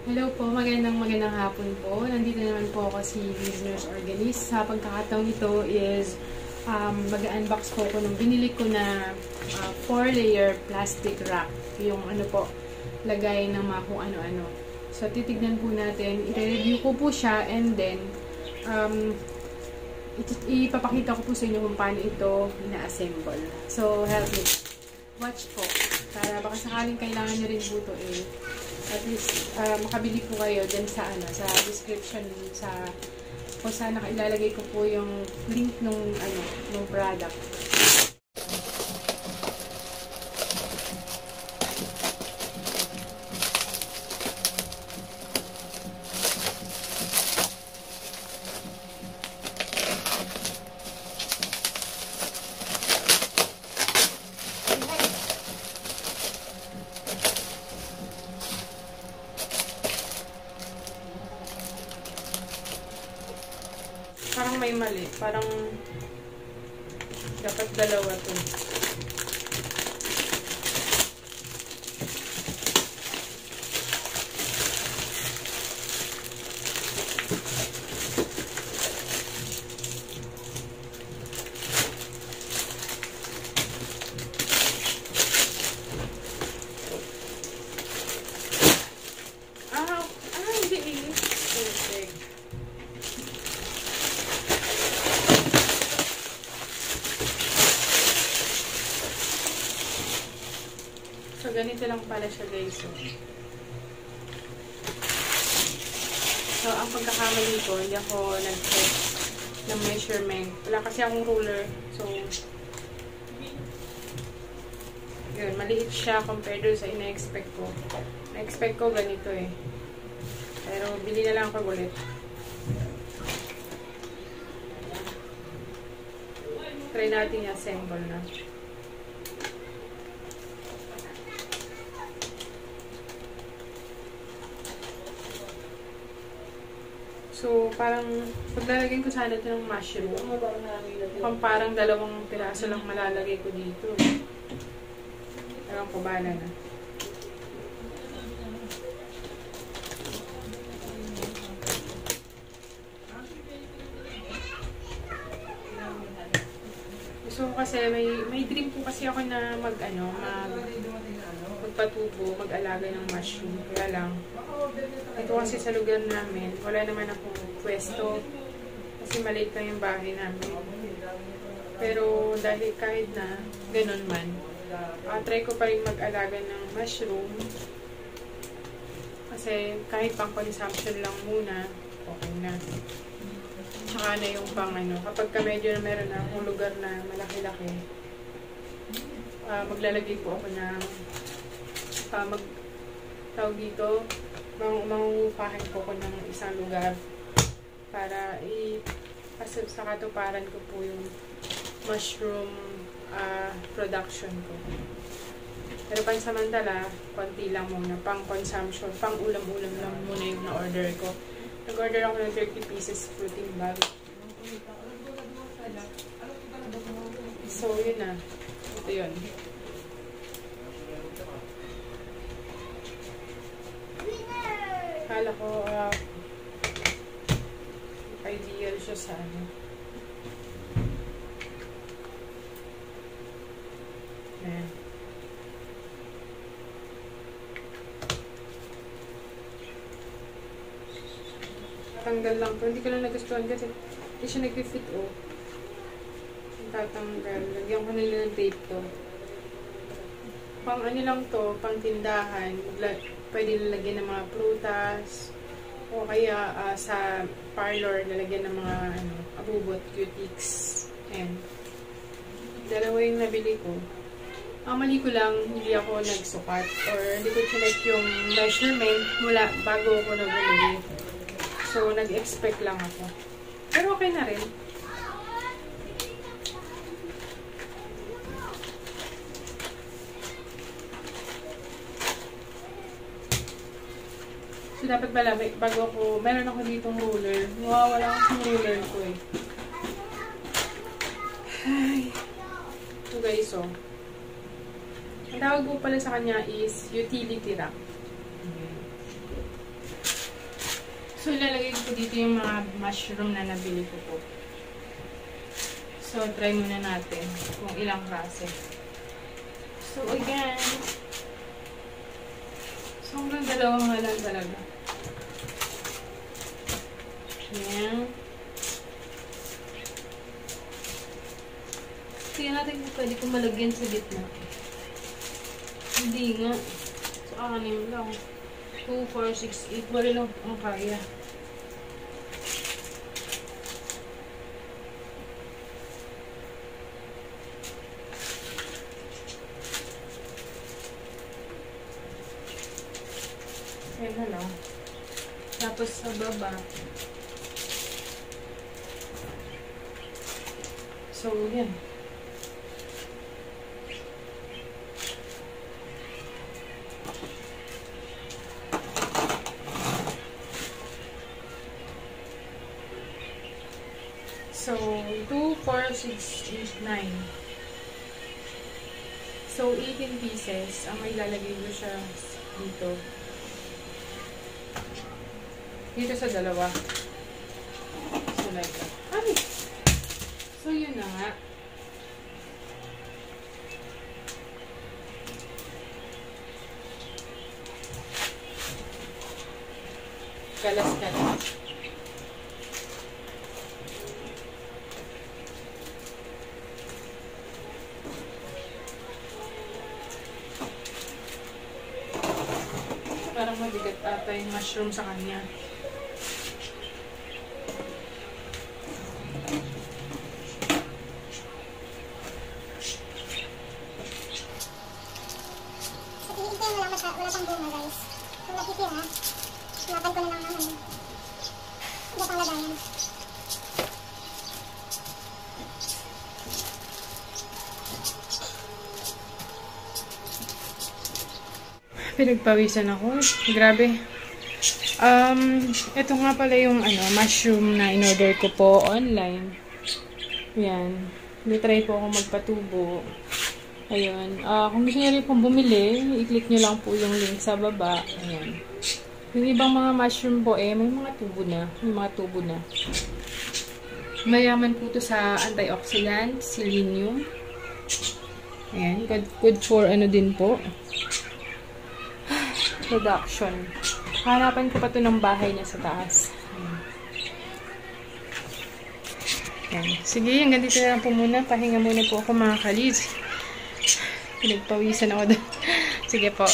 Hello po, magandang hapon po. Nandito naman po ako si Business Organist. Sa pagkakataon nito is mag-unbox po ako nung binili ko na 4-layer plastic wrap. Yung ano po, lagay ng mga kung ano-ano. So titignan po natin, i-review ko po siya and then ipapakita ko po sa inyo kung paano ito ina-assemble. So help me. Watch po. Para baka sakaling kailangan nyo rin po ito at least makabili po kayo din sa description kung saan ilalagay ko po yung link nung product. Parang may mali. Parang dapat dalawa to. Hindi eh. Okay. So, ganito lang pala siya, guys. So, ang pagkakamali ko, hindi ako nag-check ng measurement. Wala kasi akong ruler. So, yun, maliit siya compared sa ina-expect ko. Na-expect ko ganito eh. Pero, bili na lang ako ulit. Try natin i-assemble na. So, parang paglalagay ko sana ito ng mushroom. Parang dalawang piraso lang malalagay ko dito. Ewan ko, bala na. So, kasi may dream po kasi ako na magpatubo, mag-alaga ng mushroom. Kaya lang, ito kasi sa lugar namin, wala naman akong pwesto kasi maliit lang yung bahay namin. Pero dahil kahit na ganun man, try ko pa rin mag-alaga ng mushroom kasi kahit pang consumption lang muna, okay na. Tsaka na yung pang kapag ka medyo na meron na akong lugar na malaki-laki, maglalagay po ako ng tawag dito, mangungupahan ko ng isang lugar para sa katuparan ko po yung mushroom production ko. Pero pansamantala, konti lang muna, pang consumption, pang ulam-ulam lang muna yung na-order ko. Nag-order ako ng 30 pieces fruiting bag. So, yun na. Ito yun. Akala ko ideal siya sa Ayan. Tanggal lang to. Hindi ko lang nagustuhan kasi hindi siya nag-fit tatanggal. Lagyan ko nila ng tape to. Pang lang to, pang tindahan. Pwede nilagyan ng mga prutas o kaya sa parlor nilagyan ng mga abubot, cutics. Ayan. Dalawa yung nabili ko. Ang mali ko lang, hindi ako nagsukat or hindi ko chinek yung measurement mula bago ako nabili. So, nag-expect lang ako. Pero okay na rin. So, dapat pala, bago ako, meron ako ditong ruler. Wala ako sa ruler ko eh. Ay. So, guys, Ang tawag po pala sa kanya is utility rack. So, ilalagay ko dito yung mga mushroom na nabili ko po. So, try muna natin kung ilang klase. So, again, so, hanggang dalawang nga lang talaga. Yan. Tingnan natin kung pwede ko malagyan sa gitna. Hindi nga. So, 6 lang. 2, 4, 6, 8. Wala lang ang kaya. Ayan na lang. Tapos sa baba. So, yan. So, 2, 4, 6, 8, 9. So, 18 pieces. Ang may lalagay ko siya dito. Dito sa dalawa. So, like that. Ay! So, yun na nga. Kalas-kalas. Parang mabigat ata yung mushroom sa kanya. Wala pang bunga, guys. Kung nakikira, laban ko na lang naman. Hindi pang lagayan. Pinagpawisan ako. Grabe. Ito nga pala yung mushroom na in-order ko po online. Yan. Try po ako magpatubo. Ayun. Kung gusto nyo rin pong bumili, i-click nyo lang po yung link sa baba. Ayan. Yung ibang mga mushroom po may mga tubo na. May mga tubo na. Mayaman po to sa antioxidant, selenium. Ayan. Good for din po. Production. Hanapan ko pa to ng bahay niya sa taas. Ayan. Sige, hanggang dito na lang po muna. Pahinga muna po ako mga kalis. Pinagpawisan ako doon. Sige po.